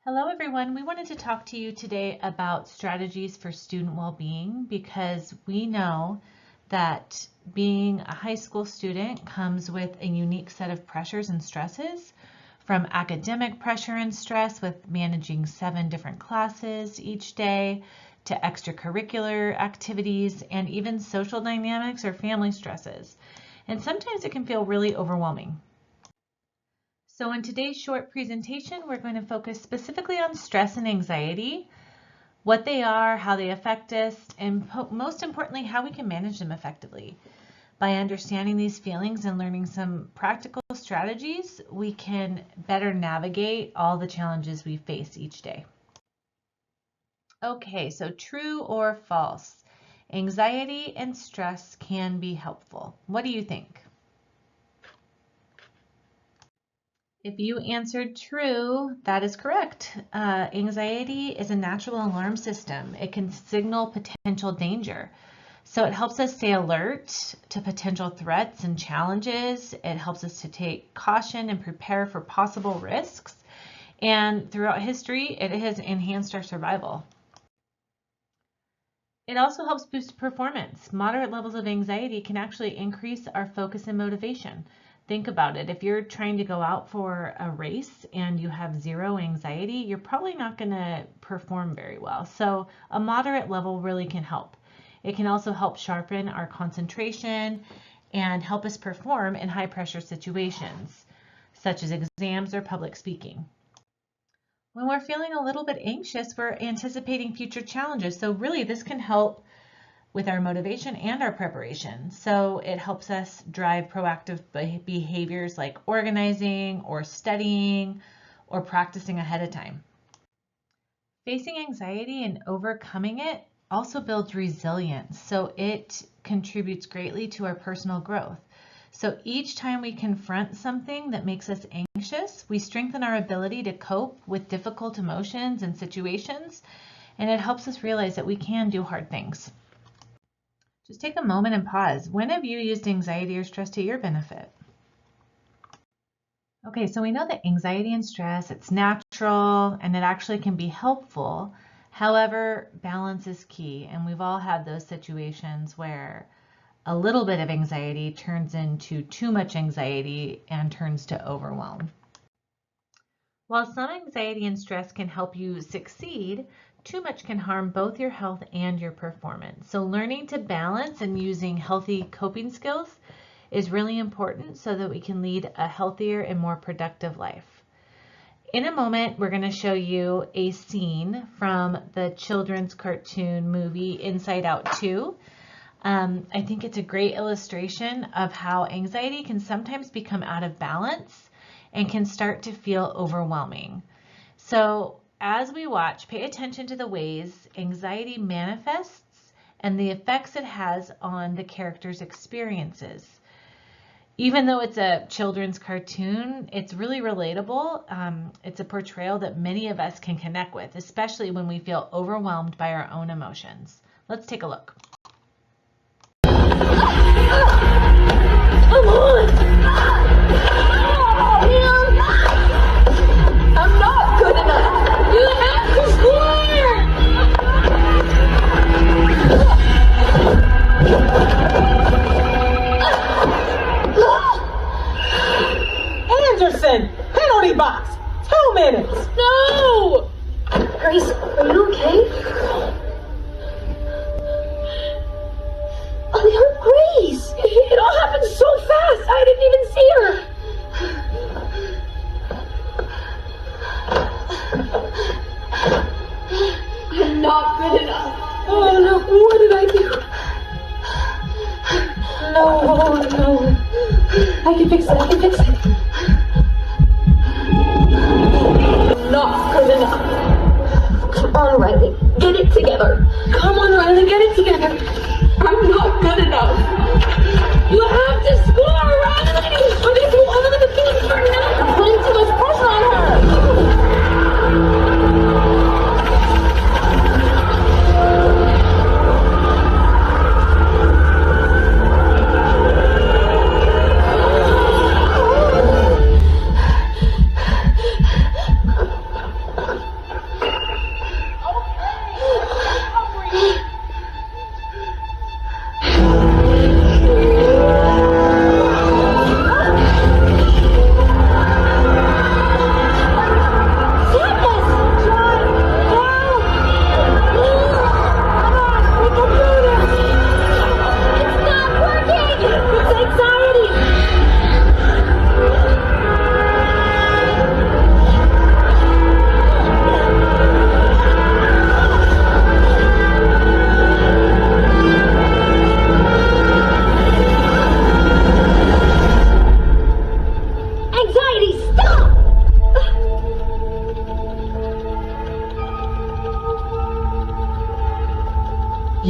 Hello everyone, we wanted to talk to you today about strategies for student well-being because we know that being a high school student comes with a unique set of pressures and stresses, from academic pressure and stress with managing 7 different classes each day to extracurricular activities and even social dynamics or family stresses. And sometimes it can feel really overwhelming. So in today's short presentation, we're going to focus specifically on stress and anxiety, what they are, how they affect us, and most importantly, how we can manage them effectively. By understanding these feelings and learning some practical strategies, we can better navigate all the challenges we face each day. Okay, so true or false? Anxiety and stress can be helpful. What do you think? If you answered true, that is correct. Anxiety is a natural alarm system. It can signal potential danger. So it helps us stay alert to potential threats and challenges. It helps us to take caution and prepare for possible risks. And throughout history, it has enhanced our survival. It also helps boost performance. Moderate levels of anxiety can actually increase our focus and motivation. Think about it. If you're trying to go out for a race and you have 0 anxiety, you're probably not going to perform very well. So a moderate level really can help. It can also help sharpen our concentration and help us perform in high pressure situations, such as exams or public speaking. When we're feeling a little bit anxious, we're anticipating future challenges. So really this can help with our motivation and our preparation. So it helps us drive proactive behaviors like organizing or studying or practicing ahead of time. Facing anxiety and overcoming it also builds resilience. So it contributes greatly to our personal growth. So each time we confront something that makes us anxious, we strengthen our ability to cope with difficult emotions and situations, and it helps us realize that we can do hard things. Just take a moment and pause. When have you used anxiety or stress to your benefit? Okay, so we know that anxiety and stress, it's natural and it actually can be helpful. However, balance is key, and we've all had those situations where a little bit of anxiety turns into too much anxiety and turns to overwhelm. While some anxiety and stress can help you succeed, too much can harm both your health and your performance. So learning to balance and using healthy coping skills is really important so that we can lead a healthier and more productive life. In a moment, we're going to show you a scene from the children's cartoon movie Inside Out 2. I think it's a great illustration of how anxiety can sometimes become out of balance and can start to feel overwhelming. So as we watch, pay attention to the ways anxiety manifests and the effects it has on the characters' experiences. Even though it's a children's cartoon, it's really relatable. It's a portrayal that many of us can connect with, especially when we feel overwhelmed by our own emotions. Let's take a look. Come on! I'm not good enough! You have to score! Anderson! Penalty box! 2 minutes! No! Grace, are you okay? Oh, Grace! It all happened so fast! I didn't even see her! I'm not good enough. Oh no, what did I do? No. I can fix it. I'm not good enough. Come on, Riley, get it together. Come on, Riley, get it together. I'm not good enough. You have to score, Riley! We're gonna do all of the things for now. You're putting too much pressure on her.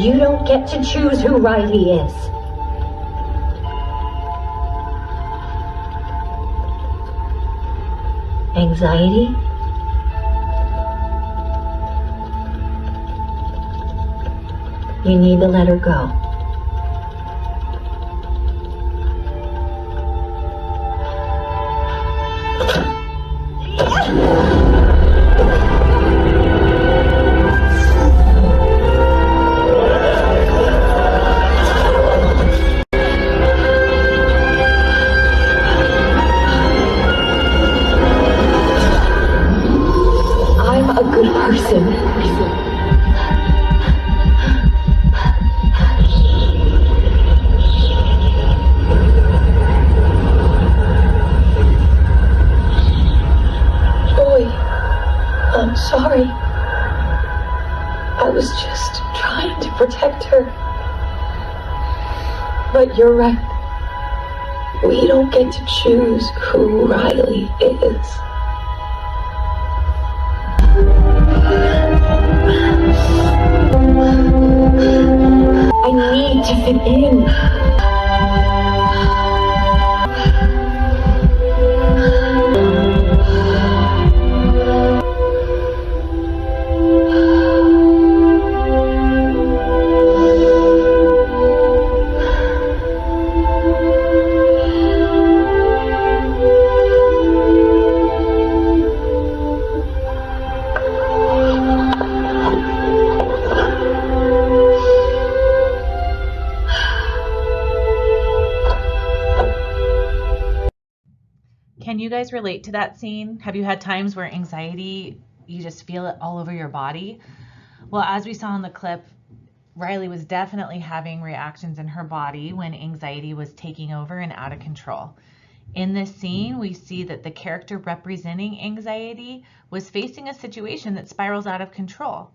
You don't get to choose who Riley is. Anxiety? You need to let her go. I'm a good person. I'm sorry. I was just trying to protect her. But you're right. We don't get to choose who Riley is. I need to fit in. Can you guys relate to that scene? Have you had times where anxiety, you just feel it all over your body? Well, as we saw in the clip, Riley was definitely having reactions in her body when anxiety was taking over and out of control. In this scene, we see that the character representing anxiety was facing a situation that spirals out of control.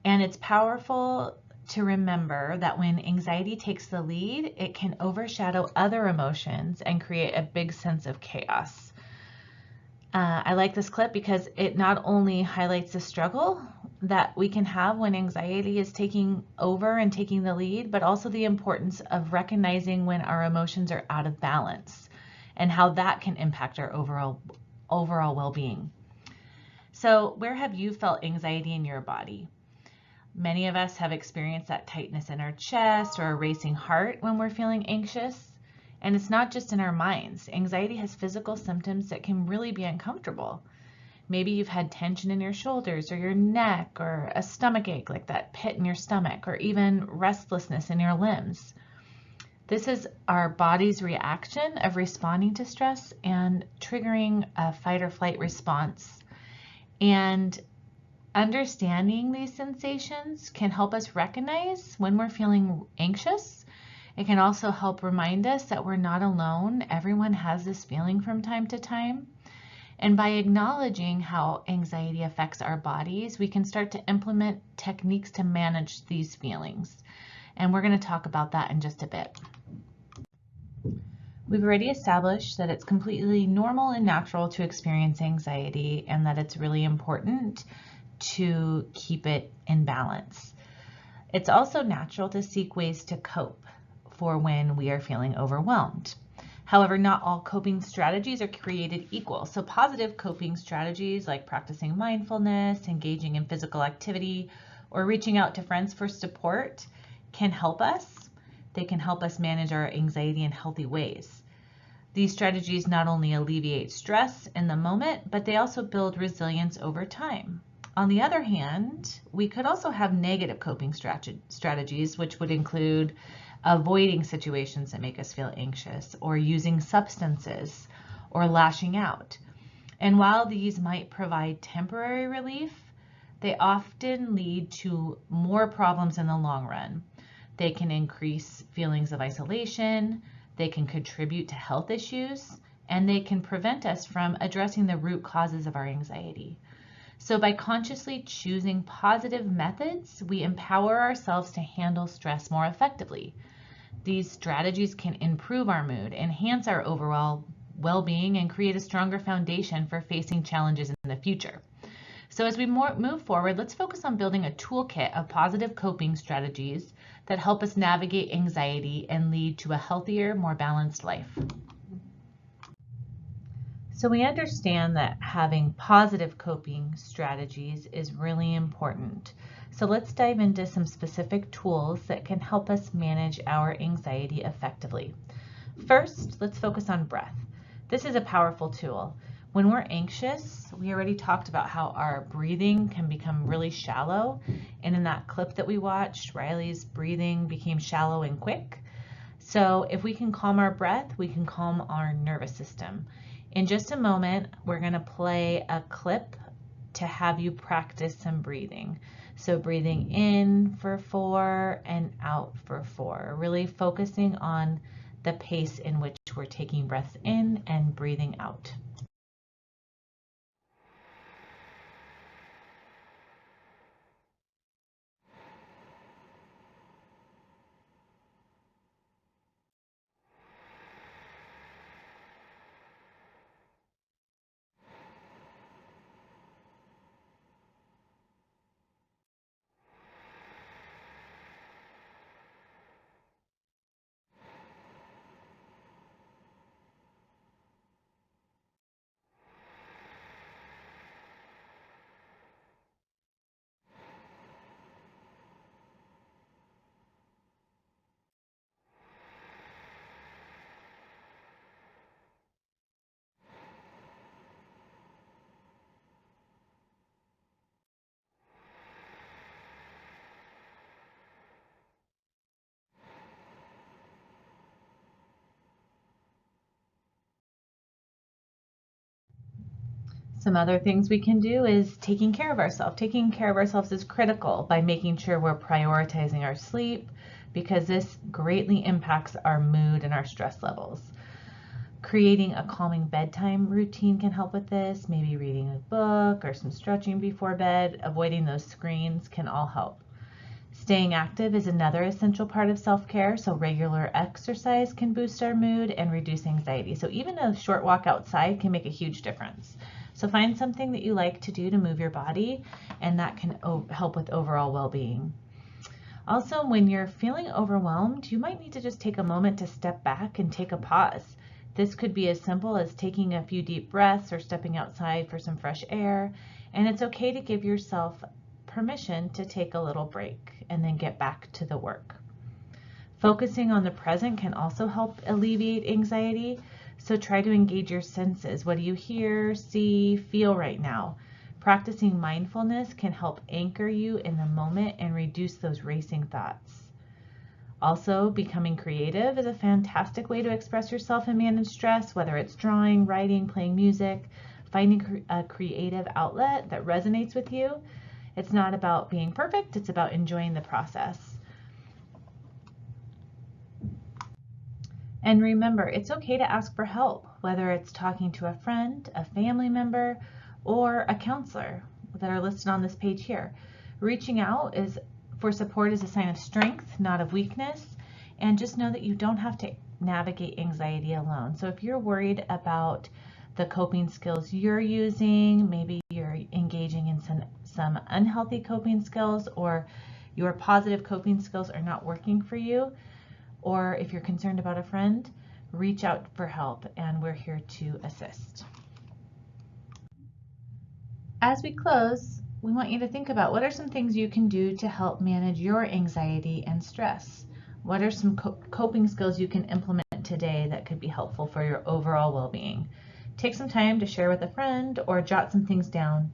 And it's powerful to remember that when anxiety takes the lead, it can overshadow other emotions and create a big sense of chaos. I like this clip because it not only highlights the struggle that we can have when anxiety is taking over and taking the lead, but also the importance of recognizing when our emotions are out of balance and how that can impact our overall well-being. So where have you felt anxiety in your body? Many of us have experienced that tightness in our chest or a racing heart when we're feeling anxious. And it's not just in our minds. Anxiety has physical symptoms that can really be uncomfortable. Maybe you've had tension in your shoulders or your neck, or a stomach ache, like that pit in your stomach, or even restlessness in your limbs. This is our body's reaction of responding to stress and triggering a fight or flight response. And understanding these sensations can help us recognize when we're feeling anxious. It can also help remind us that we're not alone. Everyone has this feeling from time to time. And by acknowledging how anxiety affects our bodies, we can start to implement techniques to manage these feelings. And we're going to talk about that in just a bit. We've already established that it's completely normal and natural to experience anxiety, and that it's really important to keep it in balance. It's also natural to seek ways to cope for when we are feeling overwhelmed. However, not all coping strategies are created equal. So positive coping strategies like practicing mindfulness, engaging in physical activity, or reaching out to friends for support can help us. They can help us manage our anxiety in healthy ways. These strategies not only alleviate stress in the moment, but they also build resilience over time. On the other hand, we could also have negative coping strategies, which would include avoiding situations that make us feel anxious, or using substances, or lashing out. And while these might provide temporary relief, they often lead to more problems in the long run. They can increase feelings of isolation, they can contribute to health issues, and they can prevent us from addressing the root causes of our anxiety. So by consciously choosing positive methods, we empower ourselves to handle stress more effectively. These strategies can improve our mood, enhance our overall well-being, and create a stronger foundation for facing challenges in the future. So as we move forward, let's focus on building a toolkit of positive coping strategies that help us navigate anxiety and lead to a healthier, more balanced life. So we understand that having positive coping strategies is really important. So let's dive into some specific tools that can help us manage our anxiety effectively. First, let's focus on breath. This is a powerful tool. When we're anxious, we already talked about how our breathing can become really shallow. And in that clip that we watched, Riley's breathing became shallow and quick. So if we can calm our breath, we can calm our nervous system. In just a moment, we're going to play a clip to have you practice some breathing. So breathing in for 4 and out for 4, really focusing on the pace in which we're taking breaths in and breathing out. Some other things we can do is taking care of ourselves. Taking care of ourselves is critical by making sure we're prioritizing our sleep, because this greatly impacts our mood and our stress levels. Creating a calming bedtime routine can help with this. Maybe reading a book or some stretching before bed, avoiding those screens can all help. Staying active is another essential part of self-care, so regular exercise can boost our mood and reduce anxiety. So even a short walk outside can make a huge difference. So find something that you like to do to move your body, and that can help with overall well-being. Also, when you're feeling overwhelmed, you might need to just take a moment to step back and take a pause. This could be as simple as taking a few deep breaths or stepping outside for some fresh air, and it's okay to give yourself permission to take a little break and then get back to the work. Focusing on the present can also help alleviate anxiety. So try to engage your senses. What do you hear, see, feel right now? Practicing mindfulness can help anchor you in the moment and reduce those racing thoughts. Also, becoming creative is a fantastic way to express yourself and manage stress, whether it's drawing, writing, playing music. Finding a creative outlet that resonates with you. It's not about being perfect, it's about enjoying the process. And remember, it's okay to ask for help, whether it's talking to a friend, a family member, or a counselor that are listed on this page here. Reaching out for support is a sign of strength, not of weakness. And just know that you don't have to navigate anxiety alone. So if you're worried about the coping skills you're using, maybe you're engaging in some unhealthy coping skills, or your positive coping skills are not working for you, or if you're concerned about a friend, reach out for help, and we're here to assist. As we close, we want you to think about what are some things you can do to help manage your anxiety and stress. What are some coping skills you can implement today that could be helpful for your overall well-being? Take some time to share with a friend or jot some things down